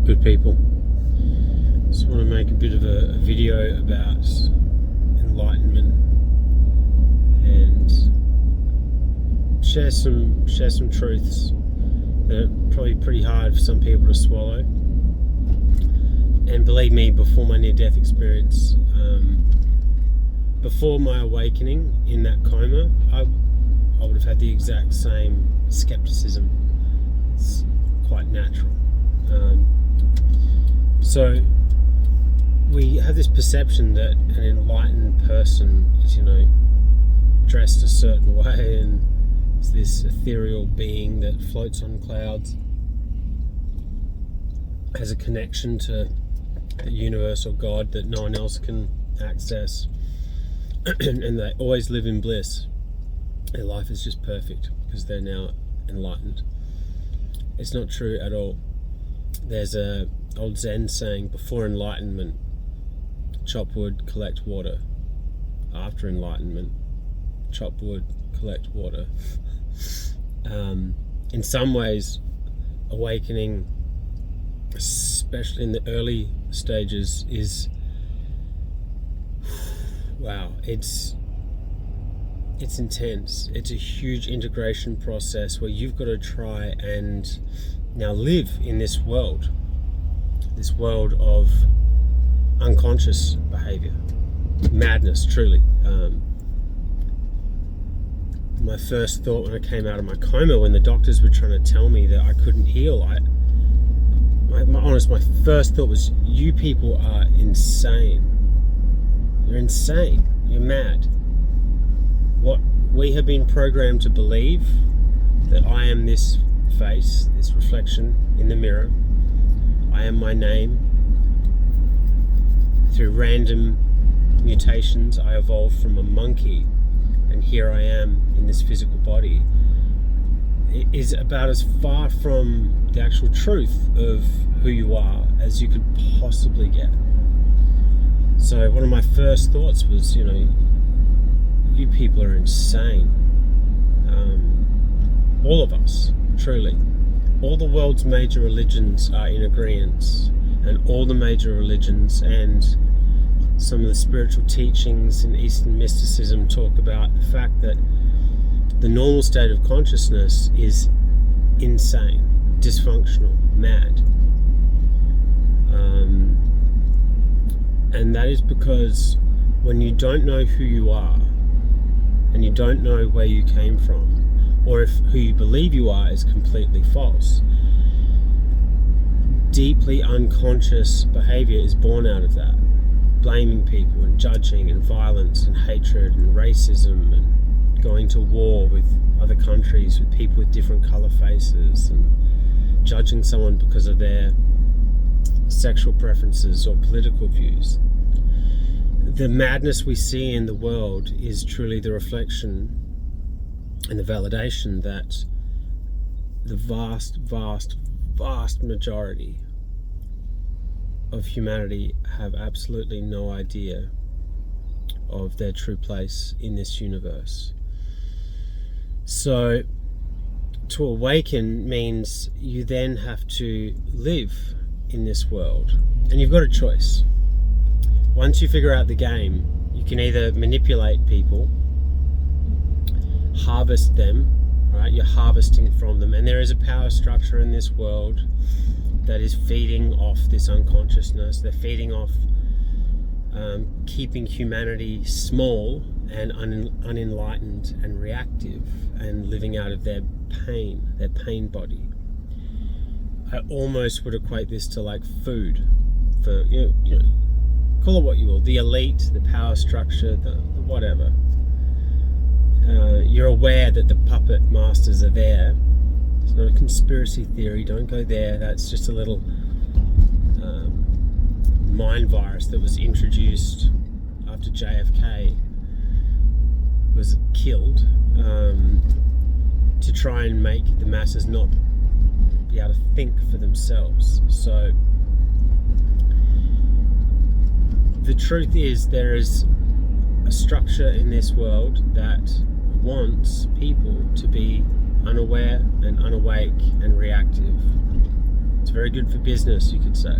Good people. Just want to make a bit of a video about enlightenment and share some truths that are probably pretty hard for some people to swallow. And believe me, before my near-death experience, before my awakening in that coma, I would have had the exact same skepticism. It's quite natural. So we have this perception that an enlightened person is, dressed a certain way and is this ethereal being that floats on clouds, has a connection to a universe or God that no one else can access, and they always live in bliss. Their life is just perfect because they're now enlightened. It's not true at all. There's a old Zen saying, before enlightenment, chop wood, collect water. After enlightenment, chop wood, collect water. In some ways, awakening, especially in the early stages, is wow, it's intense. It's a huge integration process where you've got to try and now live in this world of unconscious behavior, madness, truly. My first thought when I came out of my coma, when the doctors were trying to tell me that I couldn't heal, my first thought was, you people are insane. You're insane. You're mad. What we have been programmed to believe, that I am this face, this reflection in the mirror. I am my name. Through random mutations, I evolved from a monkey, and here I am in this physical body. It is about as far from the actual truth of who you are as you could possibly get. So one of my first thoughts was, you people are insane. All of us, truly. All the world's major religions are in agreement, and all the major religions and some of the spiritual teachings in Eastern mysticism talk about the fact that the normal state of consciousness is insane, dysfunctional, mad. And that is because when you don't know who you are, and you don't know where you came from, or if who you believe you are is completely false, deeply unconscious behavior is born out of that. Blaming people and judging and violence and hatred and racism and going to war with other countries, with people with different colour faces, and judging someone because of their sexual preferences or political views. The madness we see in the world is truly the reflection and the validation that the vast majority of humanity have absolutely no idea of their true place in this universe. So to awaken means you then have to live in this world, and you've got a choice. Once you figure out the game, you can either manipulate people, harvest them, right? You're harvesting from them, and there is a power structure in this world that is feeding off this unconsciousness. They're feeding off keeping humanity small and unenlightened and reactive, and living out of their pain body. I almost would equate this to like food for, call it what you will, the elite, the power structure, the whatever. You're aware that the puppet masters are there. It's not a conspiracy theory, don't go there. That's just a little mind virus that was introduced after JFK was killed, to try and make the masses not be able to think for themselves. So the truth is, there is a structure in this world that wants people to be unaware and unawake and reactive. It's very good for business, you could say.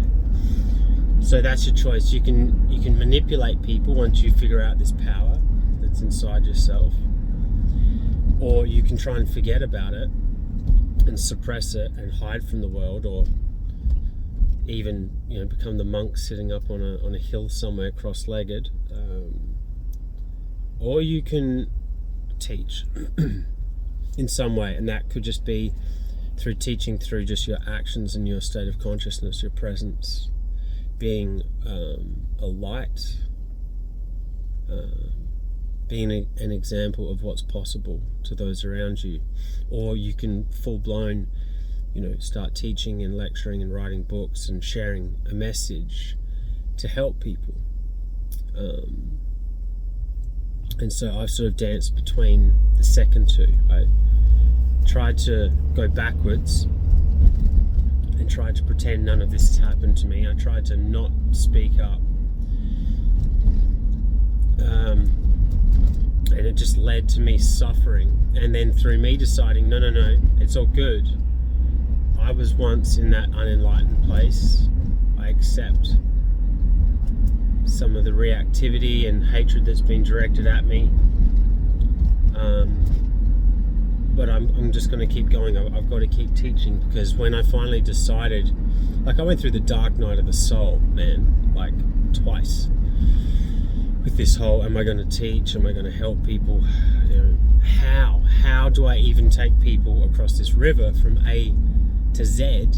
So that's your choice. You can manipulate people once you figure out this power that's inside yourself, or you can try and forget about it and suppress it and hide from the world, or even become the monk sitting up on a hill somewhere cross-legged, or you can teach in some way, and that could just be through teaching through just your actions and your state of consciousness, your presence, being a light, being an example of what's possible to those around you. Or you can full-blown start teaching and lecturing and writing books and sharing a message to help people. And so I've sort of danced between the second two. I tried to go backwards and tried to pretend none of this has happened to me. I tried to not speak up. And it just led to me suffering. And then through me deciding, no, it's all good. I was once in that unenlightened place. I accept some of the reactivity and hatred that's been directed at me. But I'm just going to keep going. I've got to keep teaching, because when I finally decided, I went through the dark night of the soul, man, twice. With this whole, am I going to teach? Am I going to help people? How do I even take people across this river from A to Z?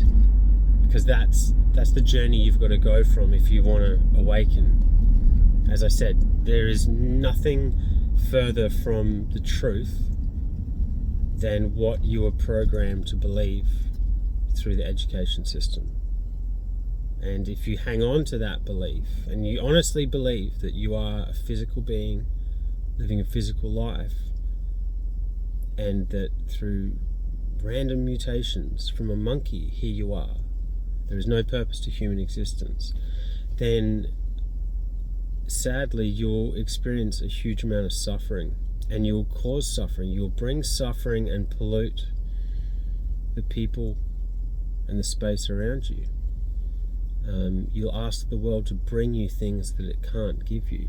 Because that's the journey you've got to go from if you want to awaken. As I said, there is nothing further from the truth than what you are programmed to believe through the education system. And if you hang on to that belief, and you honestly believe that you are a physical being living a physical life, and that through random mutations from a monkey, here you are, there is no purpose to human existence, then sadly you'll experience a huge amount of suffering, and you'll cause suffering. You'll bring suffering and pollute the people and the space around you. You'll ask the world to bring you things that it can't give you.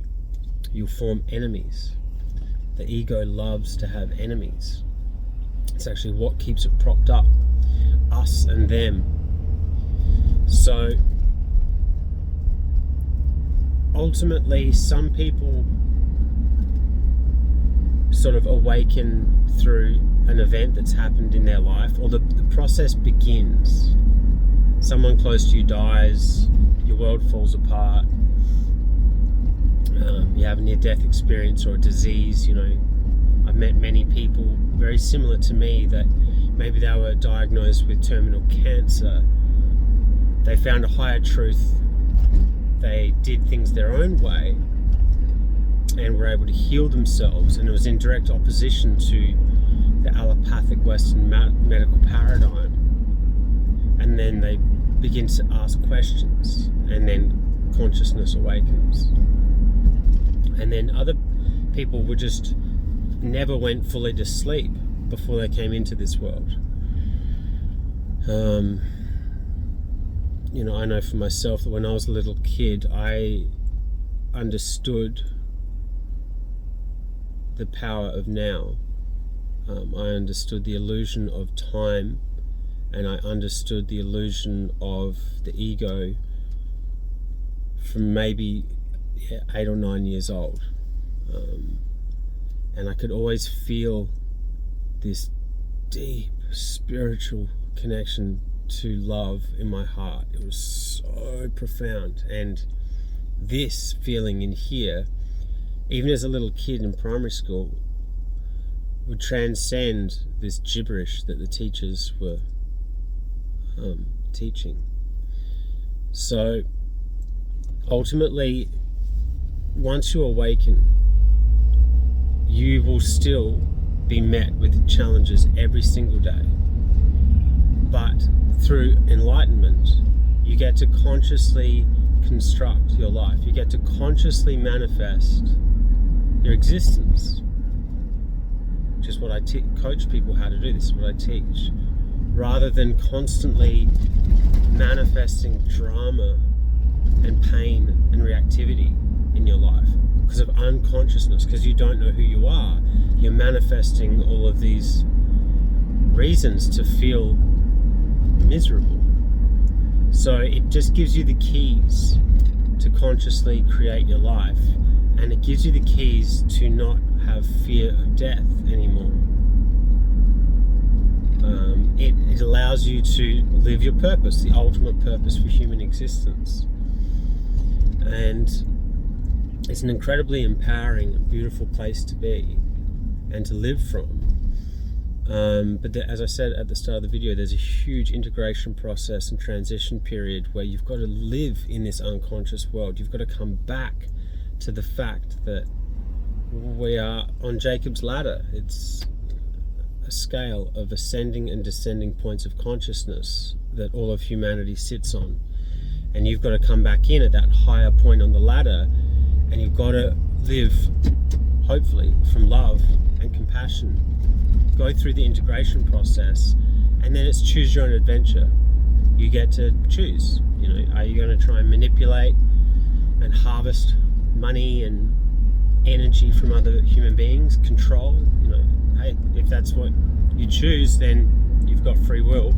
You'll form enemies. The ego loves to have enemies. It's actually what keeps it propped up, us and them. So ultimately, some people sort of awaken through an event that's happened in their life, or the process begins. Someone close to you dies, your world falls apart, you have a near-death experience or a disease. I've met many people very similar to me that maybe they were diagnosed with terminal cancer. They found a higher truth. They did things their own way and were able to heal themselves, and it was in direct opposition to the allopathic Western medical paradigm. And then they begin to ask questions, and then consciousness awakens. And then other people were just never went fully to sleep before they came into this world. I know for myself that when I was a little kid, I understood the power of now. I understood the illusion of time, and I understood the illusion of the ego from maybe 8 or 9 years old. And I could always feel this deep spiritual connection to love in my heart. It was so profound. And this feeling in here, even as a little kid in primary school, would transcend this gibberish that the teachers were teaching. So ultimately, once you awaken, you will still be met with challenges every single day. But through enlightenment, you get to consciously construct your life. You get to consciously manifest your existence, which is what I coach people how to do. This is what I teach. Rather than constantly manifesting drama and pain and reactivity in your life because of unconsciousness, because you don't know who you are. You're manifesting all of these reasons to feel miserable. So it just gives you the keys to consciously create your life, and it gives you the keys to not have fear of death anymore. It allows you to live your purpose, the ultimate purpose for human existence. And it's an incredibly empowering, beautiful place to be and to live from. But as I said at the start of the video, there's a huge integration process and transition period where you've got to live in this unconscious world. You've got to come back to the fact that we are on Jacob's ladder. It's a scale of ascending and descending points of consciousness that all of humanity sits on. And you've got to come back in at that higher point on the ladder, and you've got to live, hopefully, from love and compassion. Go through the integration process, and then it's choose your own adventure. You get to choose. Are you going to try and manipulate and harvest money and energy from other human beings, control? Hey, if that's what you choose, then you've got free will.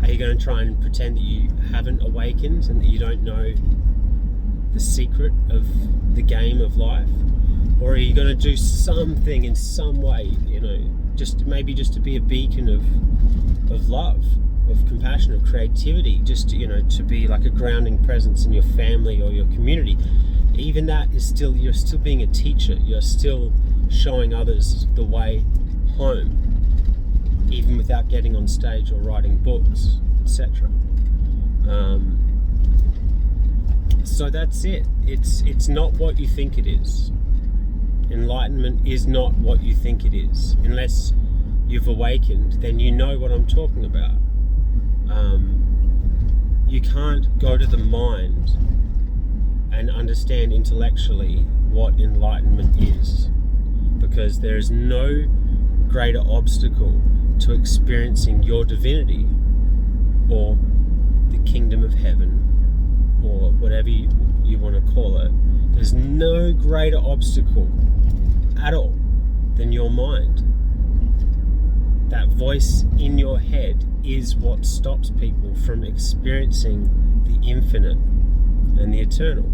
Are you going to try and pretend that you haven't awakened and that you don't know the secret of the game of life? Or are you going to do something in some way, just to be a beacon of love, of compassion, of creativity, just to be like a grounding presence in your family or your community? Even that is still, you're still being a teacher. You're still showing others the way home, even without getting on stage or writing books, etc. So that's it. It's not what you think it is. Enlightenment is not what you think it is. Unless you've awakened, then you know what I'm talking about. You can't go to the mind and understand intellectually what enlightenment is, because there is no greater obstacle to experiencing your divinity or the kingdom of heaven, or whatever you want to call it. There's no greater obstacle at all than your mind. That voice in your head is what stops people from experiencing the infinite and the eternal.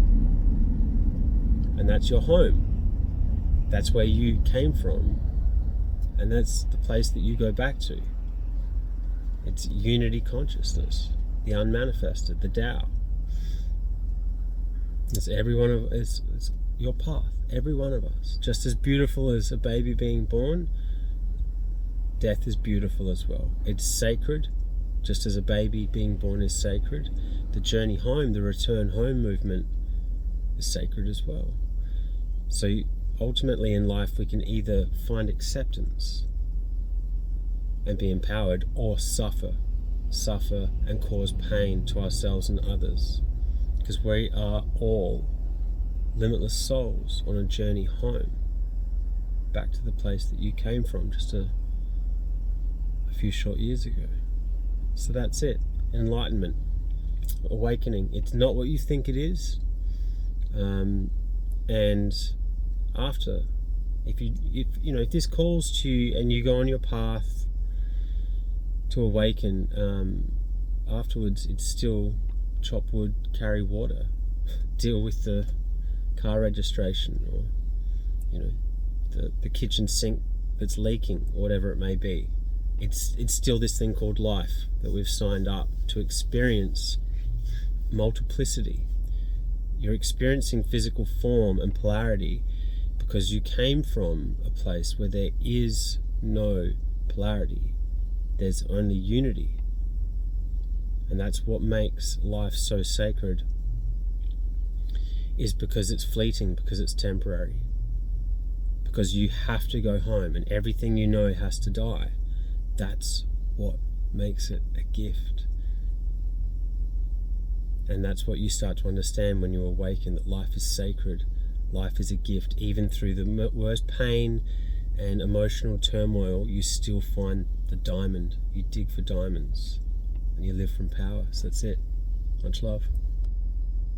And that's your home. That's where you came from. And that's the place that you go back to. It's unity consciousness, the unmanifested, the Tao. It's it's your path, every one of us. Just as beautiful as a baby being born, death is beautiful as well. It's sacred, just as a baby being born is sacred. The journey home, the return home movement is sacred as well. So ultimately in life we can either find acceptance and be empowered, or suffer and cause pain to ourselves and others. Because we are all limitless souls on a journey home, back to the place that you came from just a few short years ago. So that's it. Enlightenment, awakening. It's not what you think it is. And after, if this calls to you and you go on your path to awaken, afterwards it's still chop wood, carry water, deal with the car registration, or the kitchen sink that's leaking, or whatever it may be. It's still this thing called life that we've signed up to experience multiplicity. You're experiencing physical form and polarity because you came from a place where there is no polarity. There's only unity. And that's what makes life so sacred, is because it's fleeting, because it's temporary, because you have to go home and everything you know has to die. That's what makes it a gift. And that's what you start to understand when you awaken, that life is sacred. Life is a gift. Even through the worst pain and emotional turmoil, you still find the diamond. You dig for diamonds. and you live from power. So that's it. Much love.